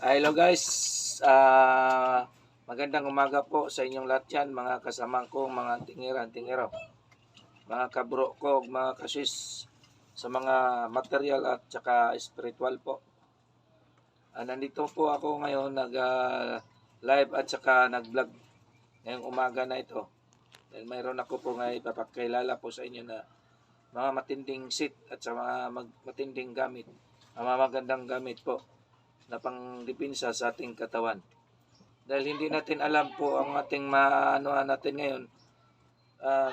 Hello guys, magandang umaga po sa inyong lahat yan, mga kasamang ko, mga tingero, mga kabro ko, mga kasis sa mga material at saka spiritual po. Nandito po ako ngayon nag-live at saka nag-vlog ngayong umaga na ito. Dahil mayroon ako po nga ipapakilala po sa inyo na mga matinding seat at sa mga matinding gamit, mga magandang gamit po na pangdipinsa sa ating katawan. Dahil hindi natin alam po ang ating maanuhan natin ngayon.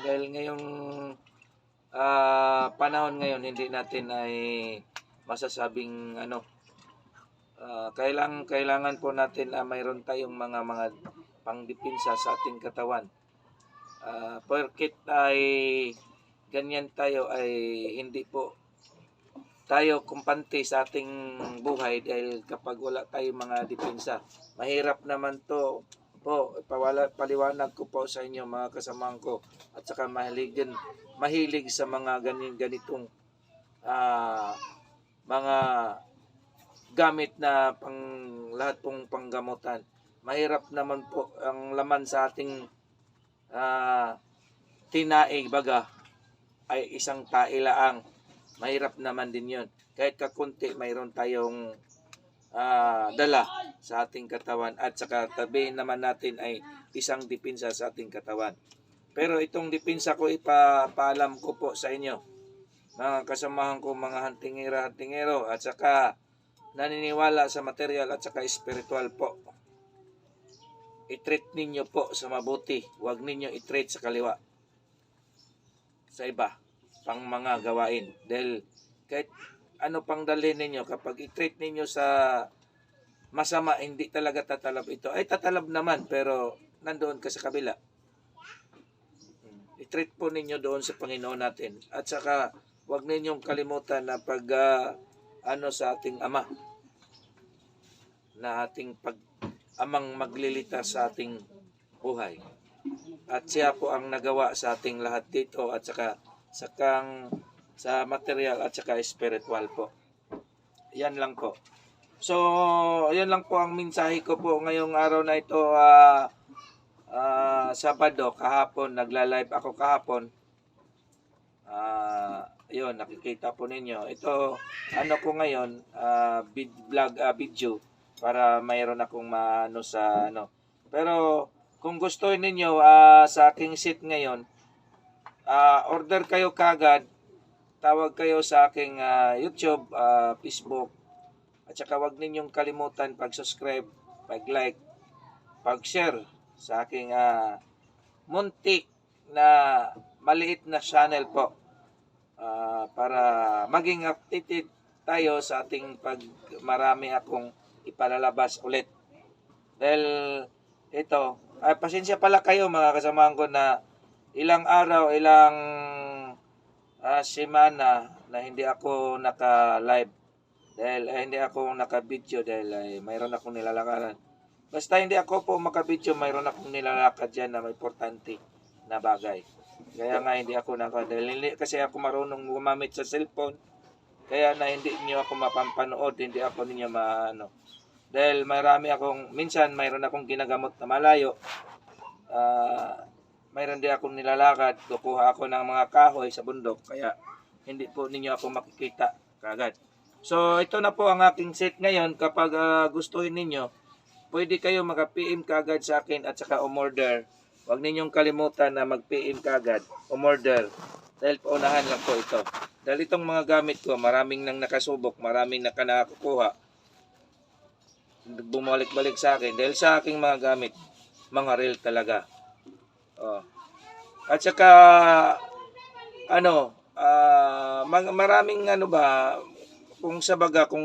Dahil ngayong panahon ngayon, hindi natin ay masasabing kailangan po natin mayroon tayong mga pangdipinsa sa ating katawan. Porkit ay ganyan tayo ay hindi po tayo kumpante sa ating buhay dahil kapag wala tayong mga depensa, mahirap naman to po. Paliwanag ko po sa inyo mga kasamahan ko at saka mahilig sa mga ganitong mga gamit na lahat pong panggamutan. Mahirap naman po ang laman sa ating tinaig baga ay isang tailaang. Mahirap naman din yun. Kahit kakunti, mayroon tayong dala sa ating katawan at saka tabi naman natin ay isang dipinsa sa ating katawan. Pero itong dipinsa ko ipapaalam ko po sa inyo, mga kasamahan ko, mga hantingero at saka naniniwala sa material at saka spiritual po. I-treat ninyo po sa mabuti. Huwag ninyo i-treat sa kaliwa, sa iba pang mga gawain. Dahil kahit ano pang dalhin ninyo, kapag i-treat ninyo sa masama, hindi talaga tatalab ito. Ay tatalab naman, pero nandoon ka sa kabila. I-treat po ninyo doon sa Panginoon natin. At saka huwag ninyong kalimutan na sa ating Ama, na ating amang maglilita sa ating buhay. At siya po ang nagawa sa ating lahat dito at saka sa material at saka spiritual po. Yan lang po. So, yan lang po ang mensahe ko po ngayong araw na ito. Sabado, kahapon, nagla-live ako kahapon. Yun, nakikita po ninyo. Ito, ko ngayon, video para mayroon akong Pero, kung gusto ninyo sa aking seat ngayon, order kayo kagad, tawag kayo sa aking YouTube, Facebook, at saka huwag ninyong kalimutan pag-subscribe, pag-like, pag-share sa aking muntik na maliit na channel po, para maging updated tayo sa ating marami akong ipalalabas ulit. Dahil ito, pasensya pala kayo mga kasamahan ko na ilang araw, ilang semana na hindi ako naka-live dahil hindi ako naka-video dahil mayroon akong nilalakaran. Basta hindi ako po maka-video, mayroon akong nilalakad dyan na may importante na bagay. Kaya nga hindi ako dahil hindi kasi ako marunong gumamit sa cellphone, kaya na hindi niyo ako mapampanood, hindi ako ninyo dahil minsan mayroon akong ginagamot na malayo, mayroon din akong nilalakad, kukuha ako ng mga kahoy sa bundok, kaya hindi po ninyo ako makikita kagad. So, ito na po ang aking set ngayon. Kapag gustuhin ninyo, pwede kayo mag-PM kagad sa akin at saka umorder. Huwag ninyong kalimutan na mag-PM kagad, umorder. Dahil paunahan lang po ito. Dahil itong mga gamit ko, maraming nang nakasubok, maraming nakakuha. Bumalik-balik sa akin. Dahil sa aking mga gamit, mga real talaga. At saka maraming kung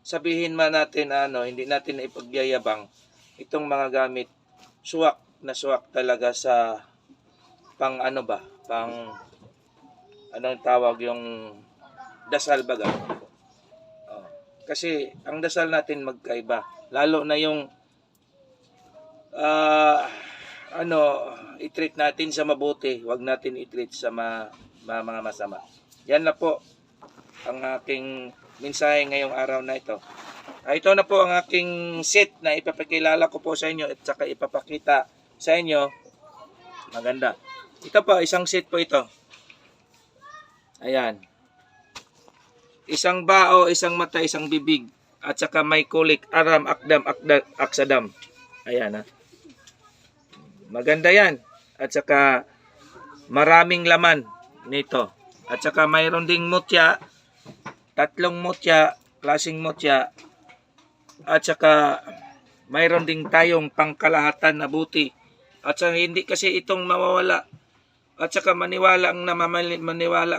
sabihin man natin hindi natin ipagyayabang itong mga gamit, suwak na suwak talaga sa tawag yung dasal baga. Kasi ang dasal natin magkaiba, lalo na yung i-treat natin sa mabuti, wag natin i-treat sa mga masama. Yan na po ang aking mensahe ngayong araw na ito. Ito na po ang aking set na ipapakilala ko po sa inyo at saka ipapakita sa inyo. Maganda. Ito po, isang set po ito. Ayan. Isang bao, isang mata, isang bibig. At saka may kulik, aram, akdam, aksadam. Ayan ha. Maganda yan. At saka maraming laman nito. At saka mayroon ding mutya. 3 mutya, klaseng mutya. At saka mayroon ding tayong pangkalahatan na buti. At saka hindi kasi itong mawawala. At saka maniwala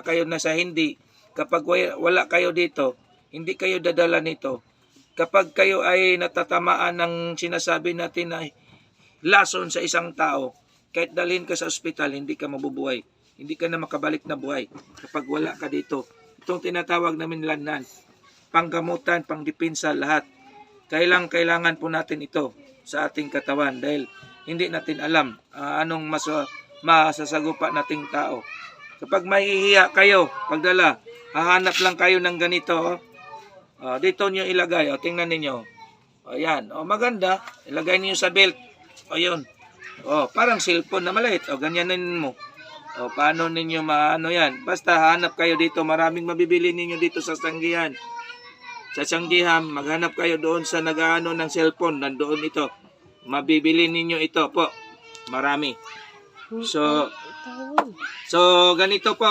kayo na sa hindi. Kapag wala kayo dito, hindi kayo dadala nito. Kapag kayo ay natatamaan ng sinasabi natin na lason sa isang tao, kahit dalhin ka sa ospital, hindi ka mabubuhay. Hindi ka na makabalik na buhay kapag wala ka dito. Itong tinatawag namin landan. Panggamutan, pangdepensa, lahat. Kailangan po natin ito sa ating katawan dahil hindi natin alam anong masasagupa nating tao. Kapag mahihiya kayo, pagdala, hahanap lang kayo ng ganito. Dito nyo ilagay. Tingnan ninyo. Ayan. Maganda. Ilagay niyo sa belt. Ayun. Parang cellphone na maliit. Ganyanin mo. Paano ninyo maano yan? Basta hanap kayo dito. Maraming mabibili ninyo dito sa Sanggihan. Sa Sanggihan, maghanap kayo doon sa nag-ano ng cellphone. Nandoon ito. Mabibili ninyo ito po. Marami. So ganito po,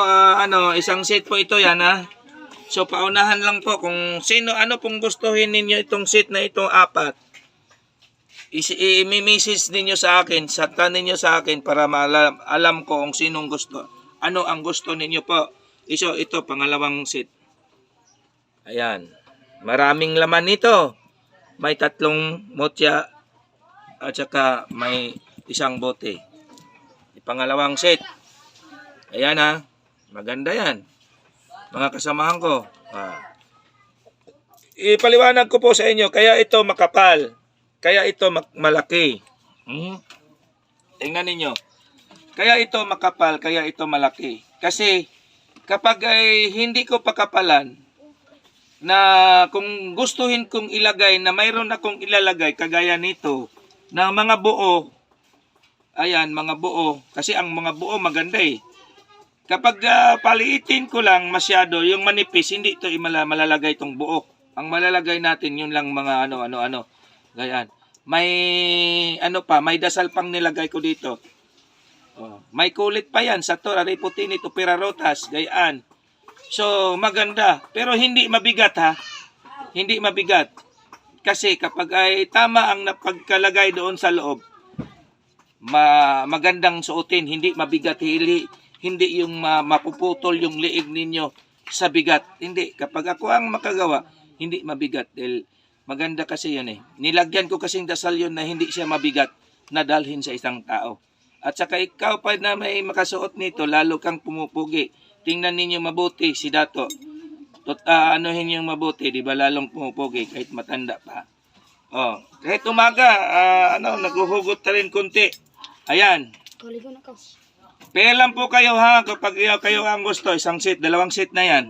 isang set po ito yan ha. So paunahan lang po kung ano pong gustuhin ninyo itong set na ito 4. I-message ninyo sa akin, satan ninyo sa akin para alam ko kung sinong gusto. Ano ang gusto ninyo po. Ito pangalawang set. Ayan. Maraming laman nito. May 3 mutya at saka may isang bote. Pangalawang set. Ayan ha. Maganda yan. Mga kasamahan ko. Ipaliwanag ko po sa inyo. Kaya ito makapal. Kaya ito malaki. Tingnan ninyo. Kaya ito makapal. Kaya ito malaki. Kasi kapag ay hindi ko pakapalan na kung gustuhin kong ilagay na mayroon akong ilalagay kagaya nito na mga buo. Ayan, mga buo. Kasi ang mga buo maganda eh. Kapag paliitin ko lang masyado, yung manipis, hindi ito malalagay itong buo. Ang malalagay natin, yun lang mga ano. Ganyan. May, may dasal pang nilagay ko dito. May kulit pa yan, sator, ariputin ito, pirarotas, gayaan. So, maganda. Pero hindi mabigat ha. Hindi mabigat. Kasi kapag ay tama ang napagkalagay doon sa loob, magandang suotin, hindi mabigat, hindi yung mapuputol yung liig ninyo sa bigat. Hindi, kapag ako ang makagawa, hindi mabigat. Dahil maganda kasi yan eh. Nilagyan ko kasing dasal yun na hindi siya mabigat na dalhin sa isang tao. At saka ikaw pa na may makasuot nito, lalo kang pumupugi. Tingnan ninyo mabuti si Dato. Anuhin yung mabuti, di ba lalong pumupugi kahit matanda pa. Kahit umaga, naghuhugot na rin kunti. Ayan. Pera lang po kayo ha, kapag kayo ang gusto, isang set, 2 set na yan.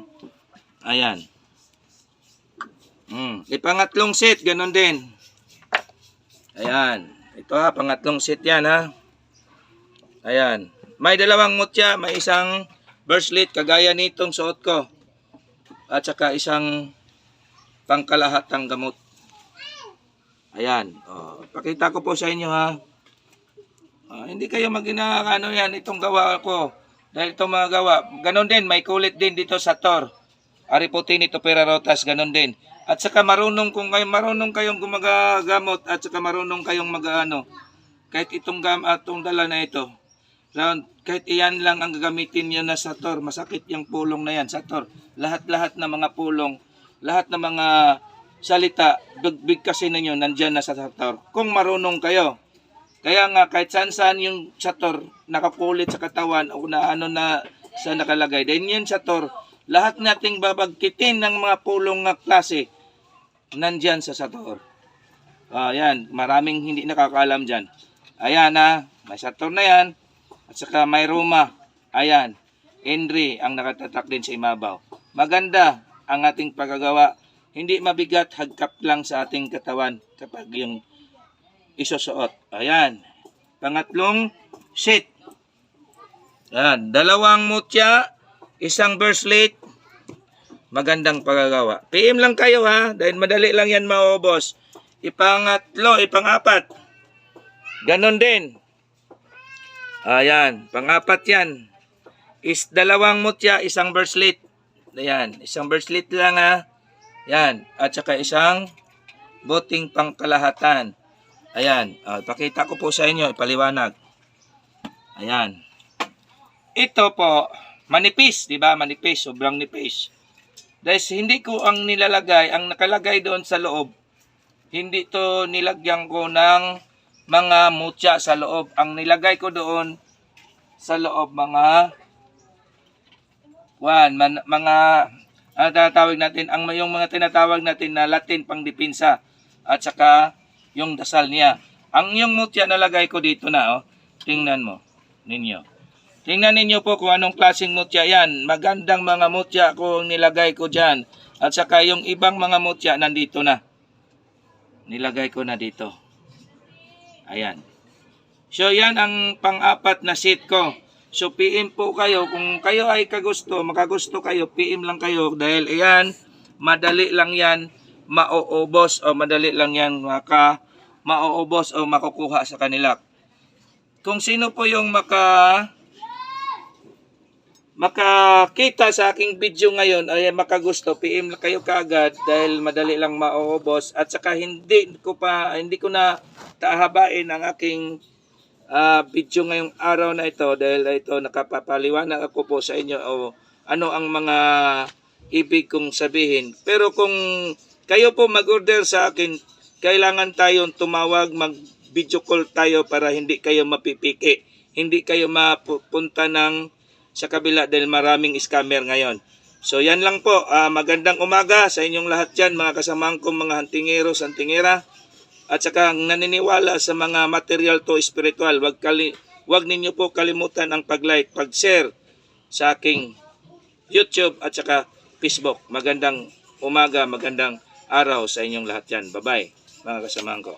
Ayan. Pangatlong set, ganun din. Ayan. Ito ha, pangatlong set yan ha. Ayan. May 2 mutya, may isang bracelet, kagaya nitong suot ko. At saka isang pangkalahatang gamot. Ayan. Pakita ko po sa inyo ha. Hindi kayo yan, itong gawa ko. Dahil itong mga gawa, ganun din, may kulit din dito sa tor. Ariputin ito, pirarotas, ganun din. At saka marunong kayong gumagamot at saka marunong kayong kahit itong dala na ito. Kahit iyan lang ang gagamitin nyo na sa tor, masakit yung pulong na yan sa tor. Lahat-lahat na mga pulong, lahat na mga salita, bigkasin ninyo, nandyan na sa tor. Kung marunong kayo. Kaya nga kahit saan yung sator nakakulit sa katawan o na sa nakalagay. Dahil yun sator, lahat nating babagkitin ng mga pulong nga klase nandyan sa sator. Yan, maraming hindi nakakaalam dyan. Ayan may sator na yan. At saka may Roma. Ayan, Henry ang nakatatak din sa imabaw. Maganda. ang ating paggagawa. Hindi mabigat, hagkap lang sa ating katawan kapag yung isusuot. Ayan. Pangatlong sheet. Ayan. 2 mutya, 1 bracelet. Magandang paggagawa. PM lang kayo ha, dahil madali lang yan maubos. Ipang-4. Ganon din. Ayan, pang-4 yan. 2 mutya, 1 bracelet. Ayan, 1 bracelet lang ha. Ayan, at saka 1 buting pangkalahatan. Ayan, pakita ko po sa inyo, ipaliwanag. Ayan. Ito po, manipis, di ba? Manipis, sobrang nipis. Dahil hindi ko ang nilalagay, ang nakalagay doon sa loob, hindi to nilagyan ko ng mga mutya sa loob. Ang nilagay ko doon sa loob mga tatawag natin yung mga tinatawag natin na Latin pangdepensa at saka yung dasal niya. Ang yung mutya nalagay ko dito na tingnan mo ninyo. Tingnan ninyo po kung anong klaseng mutya yan. Magandang mga mutya ko nilagay ko diyan. At saka yung ibang mga mutya nandito na. Nilagay ko na dito. Ayan. So, yan ang pang-4 na sheet ko. So, PM po kayo. Kung kayo ay makagusto kayo, PM lang kayo. Dahil, ayan, madali lang yan mauubos o madali lang yan mauubos o makukuha sa kanila. Kung sino po yung makakita sa aking video ngayon ay makagusto, PM lang kayo kaagad dahil madali lang mauubos at saka hindi ko na tahabain ang aking video ngayong araw na ito dahil ito nakapapaliwanag ako po sa inyo o ano ang mga ibig kong sabihin. Pero kung kayo po mag-order sa akin, kailangan tayong tumawag, mag-video call tayo para hindi kayo mapipiki. Hindi kayo mapupunta sa kabila dahil maraming scammer ngayon. So yan lang po. Magandang umaga sa inyong lahat dyan, mga kasamahan ko, mga hantingeros, hantingera. At saka naniniwala sa mga material to spiritual. Wag ninyo po kalimutan ang pag-like, pag-share sa aking YouTube at saka Facebook. Magandang umaga, magandang araw sa inyong lahat dyan. Bye-bye, mga kasamahan ko.